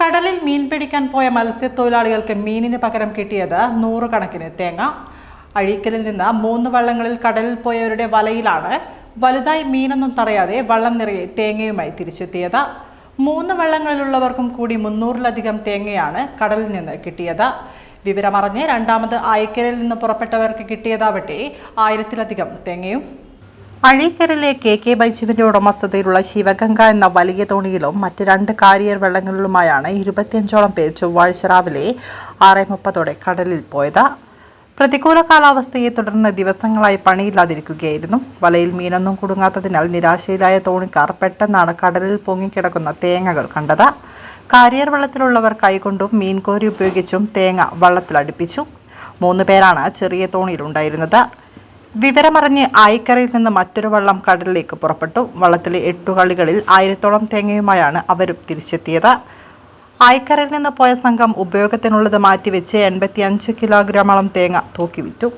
കടലിൽ മീൻ പിടിക്കാൻ പോയ മത്സ്യത്തൊഴിലാളികൾക്ക് മീനിന് പകരം കിട്ടിയത് 100 കണക്കിന് തേങ്ങ. അഴീക്കലിൽ നിന്ന് 3 വള്ളങ്ങളിൽ കടലിൽ പോയവരുടെ വലയിലാണ് വലുതായി മീനൊന്നും തടയാതെ വള്ളം നിറയെ തേങ്ങയുമായി തിരിച്ചെത്തിയത്. 3 വള്ളങ്ങളിലുള്ളവർക്കും കൂടി 300-ലധികം തേങ്ങയാണ് കടലിൽ നിന്ന് കിട്ടിയത്. വിവരമറിഞ്ഞ് രണ്ടാമത് അഴീക്കലിൽ നിന്ന് പുറപ്പെട്ടവർക്ക് കിട്ടിയതാവട്ടെ 1000-ലധികം തേങ്ങയും. അഴീക്കലിലെ KK ബൈജുവിന്റെ ഉടമസ്ഥതയിലുള്ള ശിവഗംഗ എന്ന വലിയ തോണിയിലും മറ്റ് 2 കാരിയർ വെള്ളങ്ങളിലുമായാണ് 25ഓളം പേർ ചൊവ്വാഴ്ച രാവിലെ 6:30 കടലിൽ പോയത്. പ്രതികൂല കാലാവസ്ഥയെ തുടർന്ന് ദിവസങ്ങളായി പണിയില്ലാതിരിക്കുകയായിരുന്നു. വലയിൽ മീനൊന്നും കുടുങ്ങാത്തതിനാൽ നിരാശയിലായ തോണിക്കാർ പെട്ടെന്നാണ് കടലിൽ പൊങ്ങിക്കിടക്കുന്ന തേങ്ങകൾ കണ്ടത്. കാരിയർ വെള്ളത്തിലുള്ളവർ കൈകൊണ്ടും മീൻകോരി ഉപയോഗിച്ചും തേങ്ങ വള്ളത്തിലടുപ്പിച്ചു. 3 പേരാണ് ചെറിയ തോണിയിലുണ്ടായിരുന്നത്. വിവരമറിഞ്ഞ് അഴീക്കരയിൽ നിന്ന് മറ്റൊരു വള്ളം കടലിലേക്ക് പുറപ്പെട്ടു. വള്ളത്തിലെ 8 കളികളിൽ 1000ഓളം തേങ്ങയുമായാണ് അവരും തിരിച്ചെത്തിയത്. അഴീക്കരയിൽ നിന്ന് പോയ സംഘം ഉപയോഗത്തിനുള്ളത് മാറ്റിവെച്ച് 85 കിലോഗ്രാമോളം തേങ്ങ തൂക്കിവിറ്റു.